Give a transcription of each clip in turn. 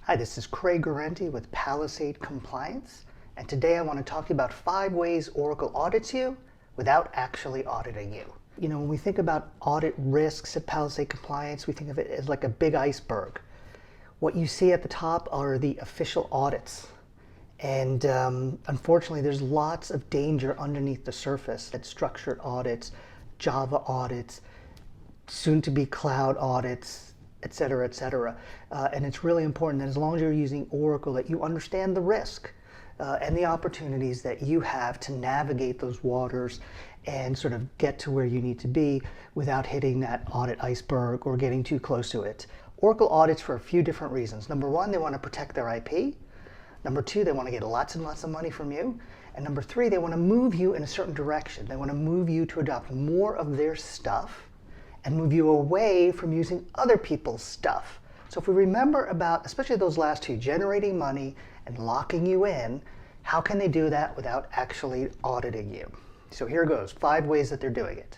Hi, this is Guarente with Palisade Compliance, and today I want to talk to you about 5 ways Oracle audits you without actually auditing you. You know, when we think about audit risks at Palisade Compliance, we think of it as like a big iceberg. What you see at the top are the official audits, and unfortunately there's lots of danger underneath the surface. That's structured audits, Java audits, soon to be cloud audits, etc., etc. And it's really important that as long as you're using Oracle, that you understand the risk and the opportunities that you have to navigate those waters and sort of get to where you need to be without hitting that audit iceberg or getting too close to it. Oracle audits for a few different reasons. Number one, they want to protect their IP. Number two, they want to get lots and lots of money from you. And number three, they want to move you in a certain direction. They want to move you to adopt more of their stuff and move you away from using other people's stuff. So if we remember about, especially those last two, generating money and locking you in, how can they do that without actually auditing you? So here goes, 5 ways that they're doing it.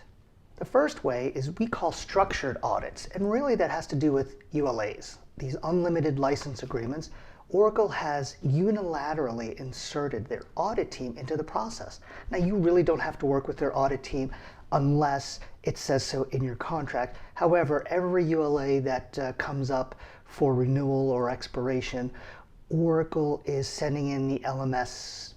The first way is we call structured audits, and really that has to do with ULAs, these unlimited license agreements. Oracle has unilaterally inserted their audit team into the process. Now you really don't have to work with their audit team unless it says so in your contract. However, every ULA that comes up for renewal or expiration, Oracle is sending in the LMS,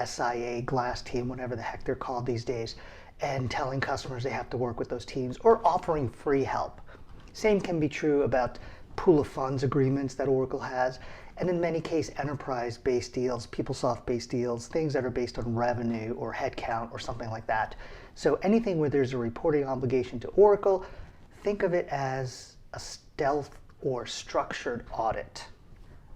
SIA, Glass team, whatever the heck they're called these days, and telling customers they have to work with those teams or offering free help. Same can be true about pool of funds agreements that Oracle has, and in many cases enterprise-based deals, PeopleSoft-based deals, things that are based on revenue or headcount or something like that. So anything where there's a reporting obligation to Oracle, think of it as a stealth or structured audit.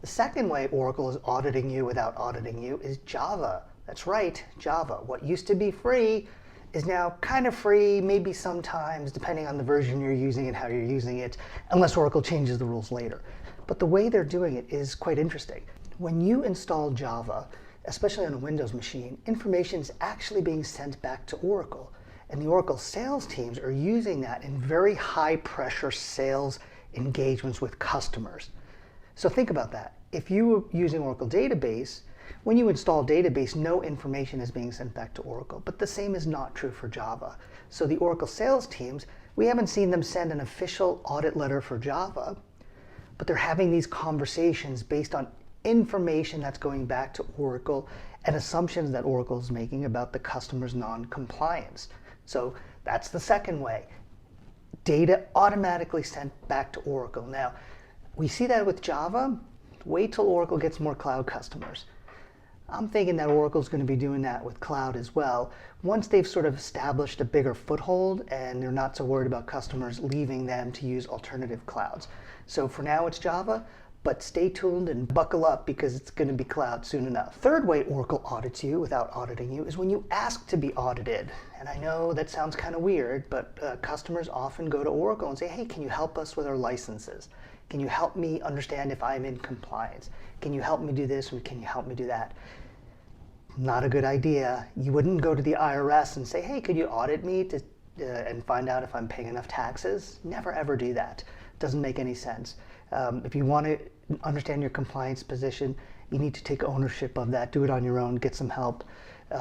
The second way Oracle is auditing you without auditing you is Java. That's right, Java. What used to be free is now kind of free, maybe sometimes, depending on the version you're using and how you're using it, unless Oracle changes the rules later. But the way they're doing it is quite interesting. When you install Java, especially on a Windows machine, information is actually being sent back to Oracle. And the Oracle sales teams are using that in very high pressure sales engagements with customers. So think about that. If you were using Oracle Database, when you install database, no information is being sent back to Oracle, but the same is not true for Java. So the Oracle sales teams, we haven't seen them send an official audit letter for Java, but they're having these conversations based on information that's going back to Oracle and assumptions that Oracle is making about the customer's non-compliance. So that's the second way. Data automatically sent back to Oracle. Now, we see that with Java. Wait till Oracle gets more cloud customers. I'm thinking that Oracle's going to be doing that with cloud as well, once they've sort of established a bigger foothold and they're not so worried about customers leaving them to use alternative clouds. So for now it's Java, but stay tuned and buckle up because it's going to be cloud soon enough. Third way Oracle audits you without auditing you is when you ask to be audited. And I know that sounds kind of weird, but customers often go to Oracle and say, hey, can you help us with our licenses? Can you help me understand if I'm in compliance? Can you help me do this or can you help me do that? Not a good idea. You wouldn't go to the IRS and say, hey, could you audit me and find out if I'm paying enough taxes? Never ever do that. Doesn't make any sense. If you want to understand your compliance position, you need to take ownership of that. Do it on your own. Get some help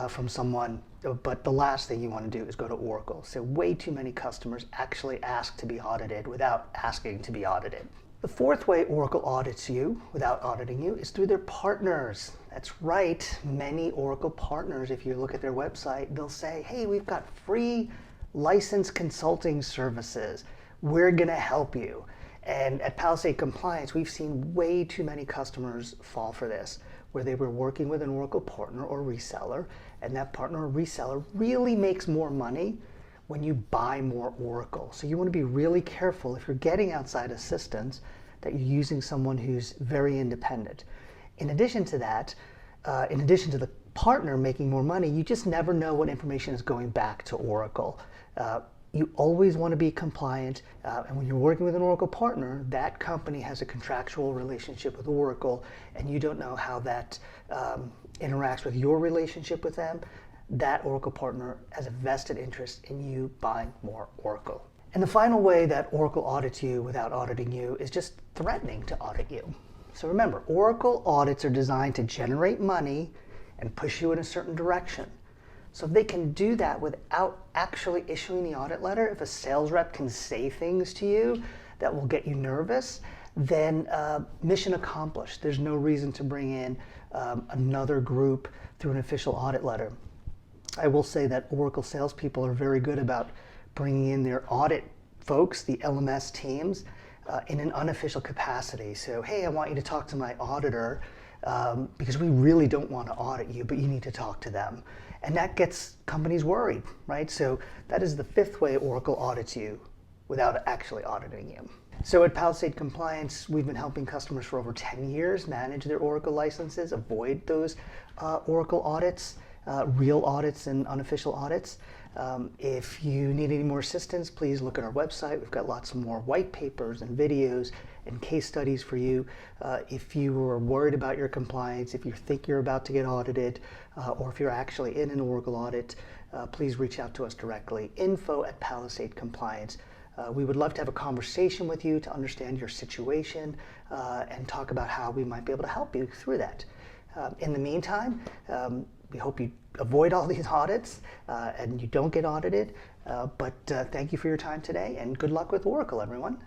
from someone. But the last thing you want to do is go to Oracle. So way too many customers actually ask to be audited without asking to be audited. The fourth way Oracle audits you without auditing you is through their partners. That's right, many Oracle partners, if you look at their website, they'll say, hey, we've got free license consulting services. We're going to help you. And at Palisade Compliance, we've seen way too many customers fall for this, where they were working with an Oracle partner or reseller, and that partner or reseller really makes more money when you buy more Oracle. So you want to be really careful if you're getting outside assistance that you're using someone who's very independent. In addition to that, in addition to the partner making more money, you just never know what information is going back to Oracle. You always want to be compliant, and when you're working with an Oracle partner, that company has a contractual relationship with Oracle, and you don't know how that interacts with your relationship with them. That Oracle partner has a vested interest in you buying more Oracle. And the final way that Oracle audits you without auditing you is just threatening to audit you. So remember, Oracle audits are designed to generate money and push you in a certain direction. So if they can do that without actually issuing the audit letter, if a sales rep can say things to you that will get you nervous, then mission accomplished. There's no reason to bring in another group through an official audit letter. I will say that Oracle salespeople are very good about bringing in their audit folks, the LMS teams, in an unofficial capacity. So, hey, I want you to talk to my auditor because we really don't want to audit you, but you need to talk to them. And that gets companies worried, right? So that is the fifth way Oracle audits you without actually auditing you. So at Palisade Compliance, we've been helping customers for over 10 years manage their Oracle licenses, avoid those Oracle audits, real audits and unofficial audits. If you need any more assistance, please look at our website. We've got lots more white papers and videos and case studies for you. If you are worried about your compliance, if you think you're about to get audited, or if you're actually in an Oracle audit, please reach out to us directly, info@Palisade Compliance. We would love to have a conversation with you to understand your situation and talk about how we might be able to help you through that. In the meantime, we hope you avoid all these audits and you don't get audited. But thank you for your time today, and good luck with Oracle, everyone.